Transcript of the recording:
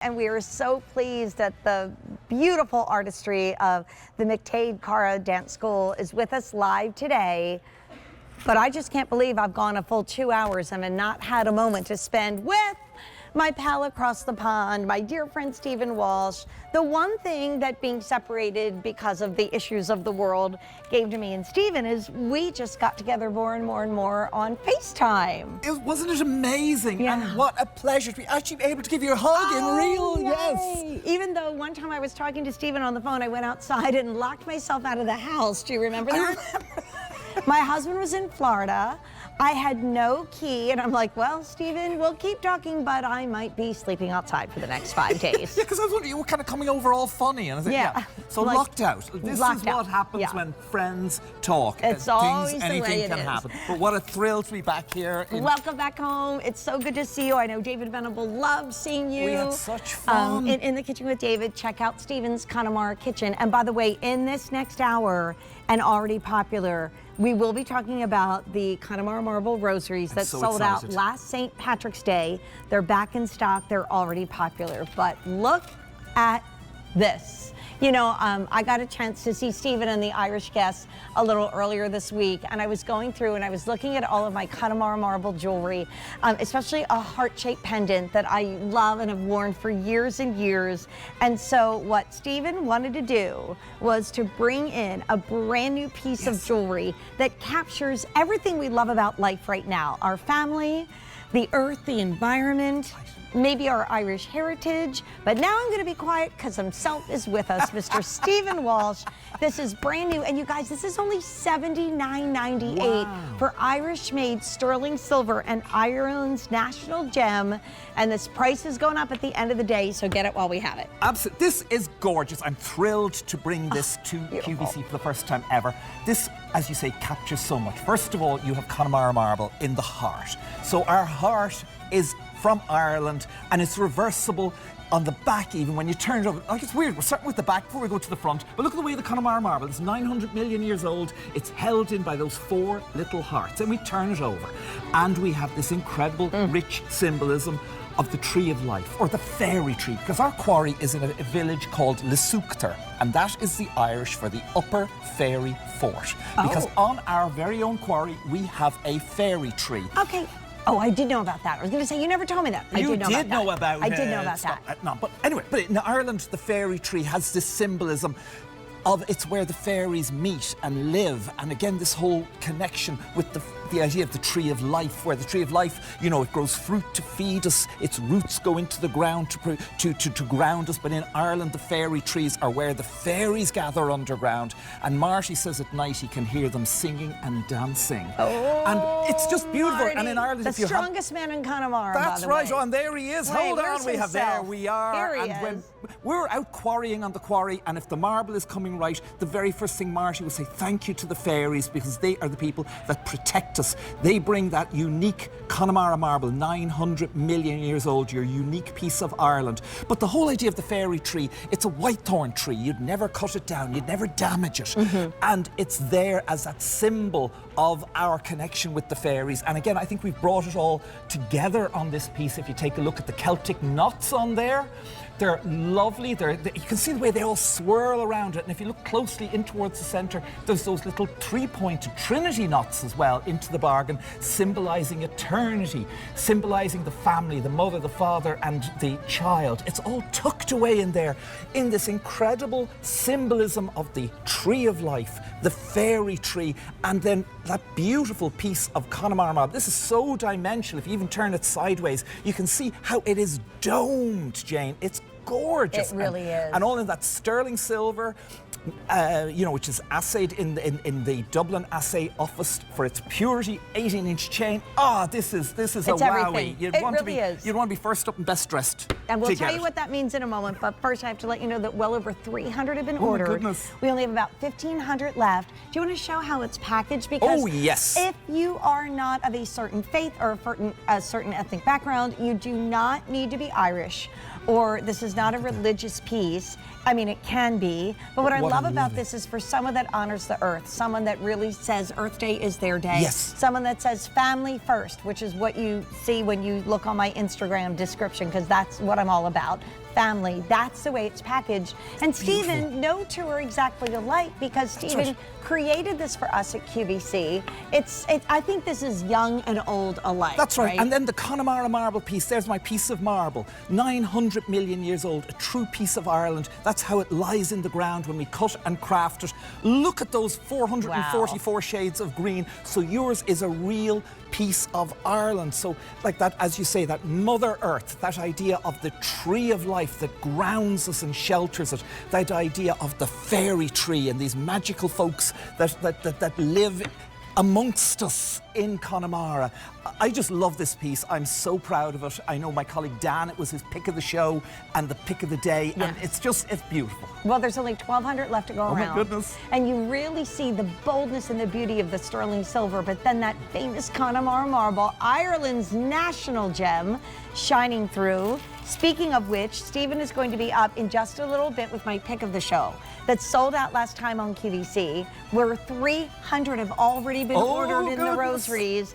And we are so pleased that the beautiful artistry of the McTade Cara Dance School is with us live today. But I just can't believe I've gone a full 2 hours and have not had a moment to spend with my pal across the pond, my dear friend Stephen Walsh. The one thing that being separated because of the issues of the world gave to me and Stephen is we just got together more and more and more on FaceTime. Wasn't it amazing? Yeah. And what a pleasure to be actually able to give you a hug in real, yay. yes. Even though one time I was talking to Stephen on the phone, I went outside and locked myself out of the house. Do you remember that? I remember. My husband was in Florida. I had no key, and I'm like, well, Stephen, we'll keep talking, but I might be sleeping outside for the next 5 days. Yeah, because I was wondering, you were kind of coming over all funny. And I said, yeah. So like, locked out. This is what happens when friends talk. It's always the anything way it can is. happen. But what a thrill to be back here. Welcome back home. It's so good to see you. I know David Venable loves seeing you. We had such fun. In the Kitchen with David, check out Stephen's Connemara Kitchen. And by the way, in this next hour, and already popular, we will be talking about the Connemara marble rosaries that sold out last St. Patrick's Day. They're back in stock. They're already popular. But look at this. You know, I got a chance to see Stephen and the Irish guests a little earlier this week, and I was going through and I was looking at all of my Connemara marble jewelry, especially a heart-shaped pendant that I love and have worn for years and years. And so what Stephen wanted to do was to bring in a brand new piece of jewelry that captures everything we love about life right now, our family, the earth, the environment, maybe our Irish heritage. But now I'm going to be quiet because himself is with us, Mr. Stephen Walsh. This is brand new, and you guys, this is only $79.98 for Irish-made sterling silver and Ireland's national gem. And this price is going up at the end of the day, so get it while we have it. Absolutely. This is gorgeous. I'm thrilled to bring this to QVC for the first time ever. This, as you say, captures so much. First of all, you have Connemara marble in the heart. So our heart is from Ireland, and it's reversible on the back even when you turn it over. Like, it's weird, we're starting with the back before we go to the front, but look at the way the Connemara marble is 900 million years old. It's held in by those 4 little hearts, and we turn it over, and we have this incredible rich symbolism of the tree of life, or the fairy tree, because our quarry is in a village called Lisúchtar, and that is the Irish for the upper fairy fort, because on our very own quarry we have a fairy tree. Okay. Oh, I did know about that. I was going to say, you never told me that. I did know about that. No, but anyway, but in Ireland, the fairy tree has this symbolism of it's where the fairies meet and live. And again, this whole connection with the idea of the tree of life, where the tree of life, you know, it grows fruit to feed us, its roots go into the ground to ground us. But in Ireland, the fairy trees are where the fairies gather underground. And Marty says at night he can hear them singing and dancing. Oh, and it's just beautiful. Marty, and in Ireland, the strongest man in Connemara, that's by the right. way. Oh, and there he is. Wait, hold on, we have himself? there we are. Here he and is. When we're out quarrying on the quarry, and if the marble is coming right, the very first thing Marty will say, thank you to the fairies, because they are the people that protect us. They bring that unique Connemara marble, 900 million years old, your unique piece of Ireland. But the whole idea of the fairy tree, it's a whitethorn tree. You'd never cut it down, you'd never damage it. And it's there as that symbol of our connection with the fairies. And again, I think we've brought it all together on this piece. If you take a look at the Celtic knots on there, they're lovely. You can see the way they all swirl around it. And if you look closely in towards the centre, there's those little 3-pointed trinity knots as well into the bargain, symbolising eternity, symbolising the family, the mother, the father, and the child. It's all tucked away in there, in this incredible symbolism of the tree of life, the fairy tree, and then that beautiful piece of Connemara marble. This is so dimensional. If you even turn it sideways, you can see how it is domed, Jane. It's gorgeous. It really is. And all in that sterling silver, you know, which is assayed in the Dublin Assay Office for its purity, 18-inch chain. Ah, this is a wowie. It really is. You'd want to be first up and best dressed. And we'll tell you what that means in a moment. But first, I have to let you know that well over 300 have been ordered. My goodness. We only have about 1,500 left. Do you want to show how it's packaged? Because if you are not of a certain faith or a certain ethnic background, you do not need to be Irish, or this is not a religious piece. I mean, it can be, but what I love about this is for someone that honors the earth, someone that really says Earth Day is their day, someone that says family first, which is what you see when you look on my Instagram description, because that's what I'm all about. family. That's the way it's packaged. And Stephen, no two are exactly alike because Stephen created this for us at QVC. I think this is young and old alike. That's right. And then the Connemara marble piece, there's my piece of marble. 900 million years old, a true piece of Ireland. That's how it lies in the ground when we cut and craft it. Look at those 444 shades of green. So yours is a real piece of Ireland. So like that, as you say, that Mother Earth, that idea of the tree of life that grounds us and shelters it, that idea of the fairy tree and these magical folks that live amongst us in Connemara. I just love this piece. I'm so proud of it. I know my colleague Dan, it was his pick of the show and the pick of the day, and it's beautiful. Well, there's only 1,200 left to go around. Oh my goodness. And you really see the boldness and the beauty of the sterling silver, but then that famous Connemara marble, Ireland's national gem, shining through. Speaking of which, Stephen is going to be up in just a little bit with my pick of the show that sold out last time on QVC, where 300 have already been ordered in the rosaries.